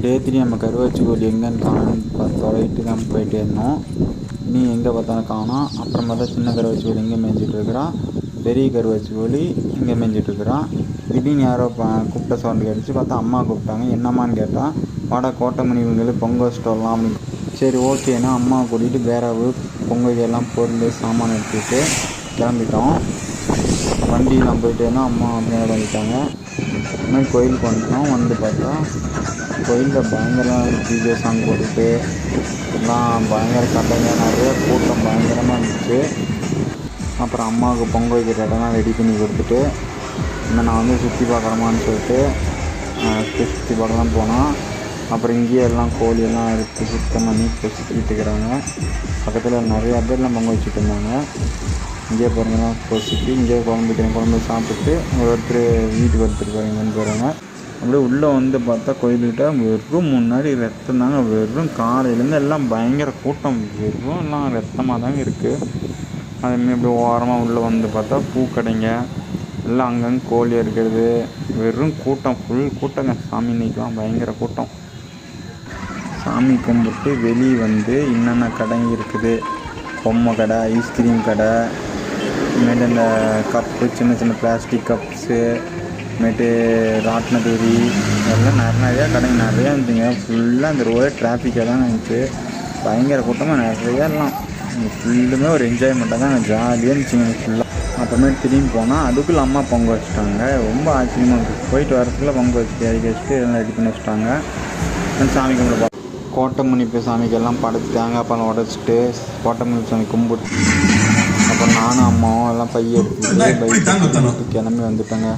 டே 3 நம்ம கருவாச்சி கோழி எங்கேன்னு காணுன்னு தொலைட்டு தான் போயிட்டே இருந்தோம். நீ எங்கே பார்த்தாலும் காணோம். அப்புறம் பார்த்தா சின்ன கருவாச்சி கோழி எங்கே மேய்ஞ்சிட்டு இருக்கிறான், பெரிய கருவாச்சி கோழி இங்கே மேய்ஞ்சிட்டு இருக்கிறான். திடீர்னு யாரோ கூப்பிட்ட சவுண்டு கிடச்சி பார்த்தா அம்மா கூப்பிட்டாங்க. என்னம்மான்னு கேட்டால், வாடா கோட்டமணி இவங்களுக்கு பொங்க வச்சுட்டு வரலாம் அப்படின்னு. சரி ஓகேன்னா அம்மாவை கூட்டிகிட்டு வேற பொங்கல்லாம் பொருள் சாமான் எடுத்துக்கிட்டு கிளம்பிட்டோம். வண்டியெலாம் போயிட்டேன்னா அம்மா மேலே வந்துட்டாங்க. இதுமாதிரி கோயிலுக்கு வந்துட்டோம். வந்து பார்த்தா கோயிலில் பயங்கர டிஜே சாங் போட்டுட்டு எல்லாம் பயங்கர கடைங்க, நிறைய கூட்டம் பயங்கரமாக இருந்துச்சு. அப்புறம் அம்மாவுக்கு பொங்கல் வைக்கிற இடம்லாம் ரெடி பண்ணி கொடுத்துட்டு நான் வந்து சுற்றி பார்க்குறோமான்னு சொல்லிட்டு சுற்றி பார்க்கலாம் போனோம். அப்புறம் இங்கேயே எல்லாம் கோழியெல்லாம் எடுத்து சுத்தம் பண்ணி பொசுக்கிட்டு இருக்கிறாங்க. பக்கத்தில் நிறையா பேர்லாம் பொங்கல் வச்சுட்டு இருந்தாங்க. இங்கேயே பாருங்கலாம் பொசுக்கி இங்கேயே குழம்பு சாப்பிட்டு ஒருத்தர் வீட்டுக்கு ஒருத்தர் போகிறீங்கன்னு போகிறாங்க. அப்படியே உள்ளே வந்து பார்த்தா கோயில்கிட்ட வெறும் முன்னாடி ரத்தம் தாங்க, வெறும் காலையிலேருந்து எல்லாம் பயங்கர கூட்டம், வெறும் எல்லாம் ரத்தமாக தாங்க இருக்குது. அதுமாரி இப்படி ஓரமாக உள்ளே வந்து பார்த்தா பூக்கடைங்க எல்லாம் அங்கங்கே கோழி இருக்கிறது, வெறும் கூட்டம், ஃபுல் கூட்டங்க. சாமி இன்னைக்கெலாம் பயங்கர கூட்டம். சாமி கும்பிட்டு வெளியே வந்து என்னென்ன கடைங்க இருக்குது, பொம்மை கடை, ஐஸ்கிரீம் கடை, இனிமேட்டு இந்த கப்பு சின்ன சின்ன பிளாஸ்டிக் கப்ஸு, இனிமேட்டு ராட்டினதூரி, இதெல்லாம் நிறையா கடைங்க நிறையா இருந்துச்சுங்க. ஃபுல்லாக அந்த ரோடே டிராஃபிக்காக தான் இருந்துச்சு. பயங்கர கூட்டமாக நிறையா எல்லாம் ஃபுல்லுமே ஒரு என்ஜாய்மெண்ட்டாக தான் ஜாலியாக இருந்துச்சுங்க ஃபுல்லாக. அப்புறமேட்டு திரும்பி போனால் அதுக்குள்ளே அம்மா பொங்கல் வச்சுட்டாங்க. ரொம்ப ஆச்சரியமாக இருக்குது. போயிட்டு வரத்துக்குள்ளே பொங்கல் வச்சுட்டு இறக்கி வச்சுட்டு எல்லாம் ரெடி பண்ணி வச்சுட்டாங்க. சாமி கும்பிட கோட்டமுனிப்பு சாமிக்கெல்லாம் படைச்சி தேங்காய் பழம் உடச்சிட்டு கோட்டமுனிப்பு சாமி கும்பிட்டு அப்புறம் நானும் அம்மாவும் எல்லாம் பைய எடுத்துக்கிட்டு கிளம்பி வந்துட்டேங்க.